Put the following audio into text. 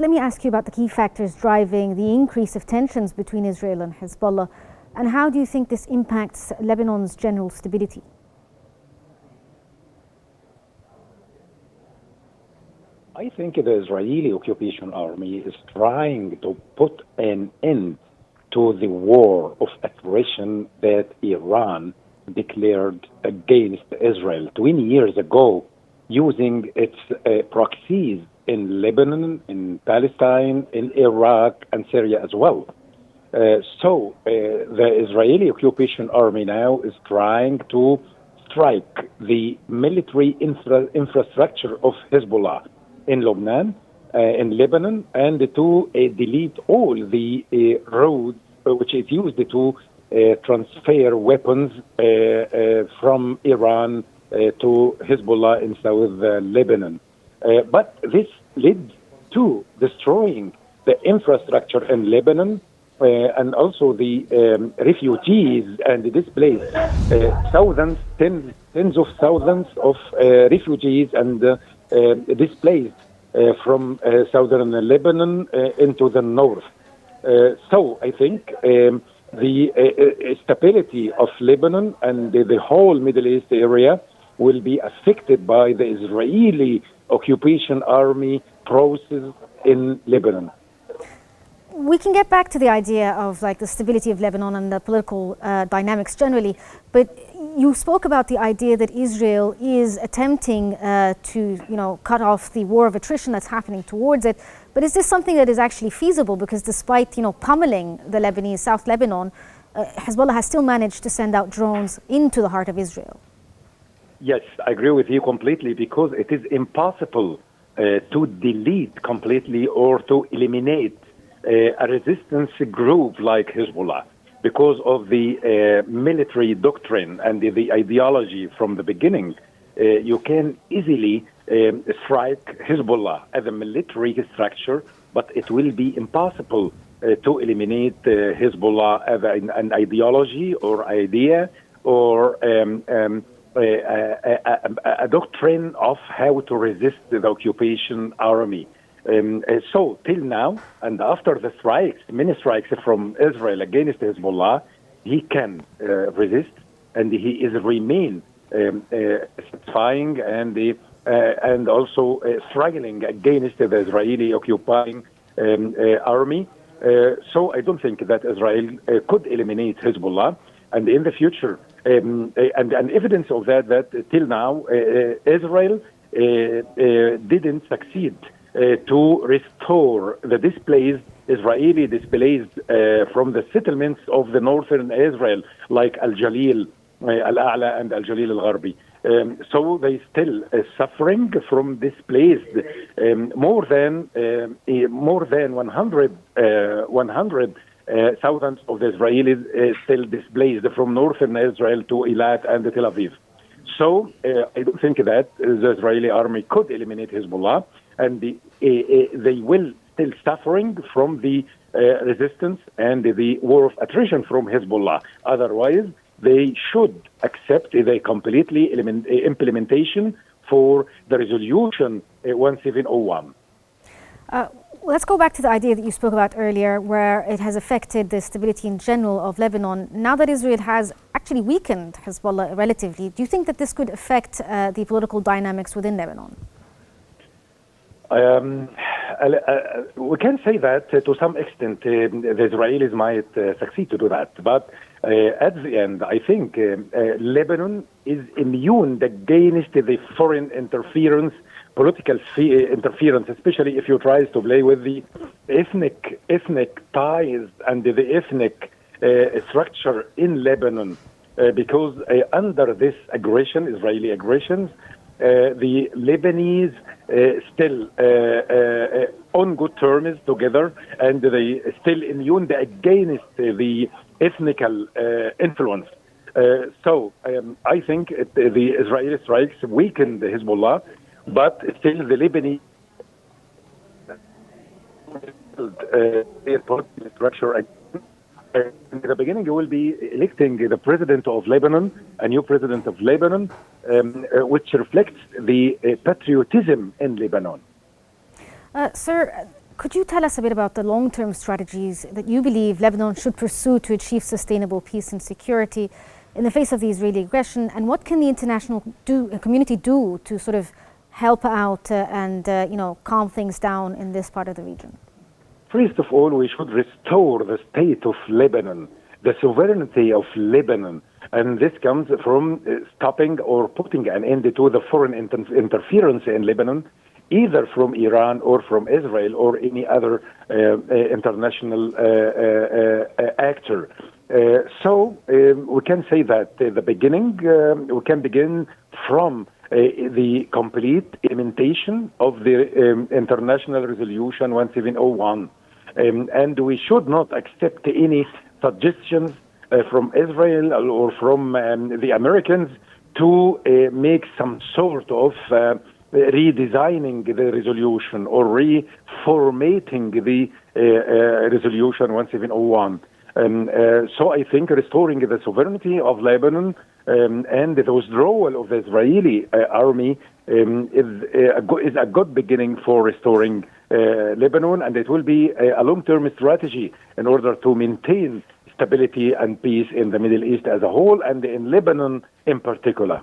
let me ask you about the key factors driving the increase of tensions between Israel and Hezbollah, and how do you think this impacts Lebanon's general stability? I think the Israeli occupation army is trying to put an end to the war of aggression that Iran declared against Israel 20 years ago, using its proxies in Lebanon, in Palestine, in Iraq, and Syria as well. So the Israeli occupation army now is trying to strike the military infrastructure of Hezbollah in Lebanon, and to delete all the roads which is used to transfer weapons from Iran to Hezbollah in South Lebanon. But this led to destroying the infrastructure in Lebanon, and also the refugees and displaced thousands, tens of thousands of refugees and displaced from southern Lebanon into the north. So I think the stability of Lebanon and the whole Middle East area will be affected by the Israeli occupation army process in Lebanon. We can get back to the idea of like the stability of Lebanon and the political dynamics generally, but you spoke about the idea that Israel is attempting to, cut off the war of attrition that's happening towards it. But is this something that is actually feasible? Because despite, pummeling the Lebanese, South Lebanon, Hezbollah has still managed to send out drones into the heart of Israel. Yes, I agree with you completely, because it is impossible to delete completely or to eliminate a resistance group like Hezbollah, because of the military doctrine and the ideology from the beginning. You can easily strike Hezbollah as a military structure, but it will be impossible to eliminate Hezbollah as an ideology or idea or a doctrine of how to resist the occupation army. So till now, and after the strikes, many strikes from Israel against Hezbollah, he can resist, and he is remain satisfying and also struggling against the Israeli occupying army. So I don't think that Israel could eliminate Hezbollah, and in the future, and evidence of that till now, Israel didn't succeed to restore the Israeli displaced from the settlements of the northern Israel, like Al-Jalil, Al-A'la, and Al-Jalil Al-Gharbi. So they still suffering from displaced more than 100,000 of the Israelis still displaced from northern Israel to Eilat and Tel Aviv. So I don't think that the Israeli army could eliminate Hezbollah, and they will still suffering from the resistance and the war of attrition from Hezbollah. Otherwise, they should accept the completely implementation for the resolution 1701. Let's go back to the idea that you spoke about earlier, where it has affected the stability in general of Lebanon. Now that Israel has actually weakened Hezbollah relatively, do you think that this could affect the political dynamics within Lebanon? We can say that to some extent the Israelis might succeed to do that, but at the end, I think Lebanon is immune against the foreign interference, political interference, especially if you try to play with the ethnic ties and the ethnic structure in Lebanon, because under this aggression, Israeli aggressions, the Lebanese still on good terms together, and they still immune against the ethnical influence. So I think the Israeli strikes weakened Hezbollah, but still the Lebanese structure. In the beginning, you will be electing the president of Lebanon, a new president of Lebanon, which reflects the patriotism in Lebanon. Sir, Could you tell us a bit about the long-term strategies that you believe Lebanon should pursue to achieve sustainable peace and security in the face of the Israeli aggression, and what can the international community do to sort of help out and calm things down in this part of the region? First of all, we should restore the state of Lebanon, the sovereignty of Lebanon, and this comes from stopping or putting an end to the foreign interference in Lebanon, either from Iran or from Israel or any other international actor. So we can say that the beginning, we can begin from the complete implementation of the International Resolution 1701. And we should not accept any suggestions from Israel or from the Americans to make some sort of redesigning the resolution or reformatting the resolution 1701. So I think restoring the sovereignty of Lebanon and the withdrawal of the Israeli army is a good beginning for restoring Lebanon, and it will be a long-term strategy in order to maintain stability and peace in the Middle East as a whole and in Lebanon in particular.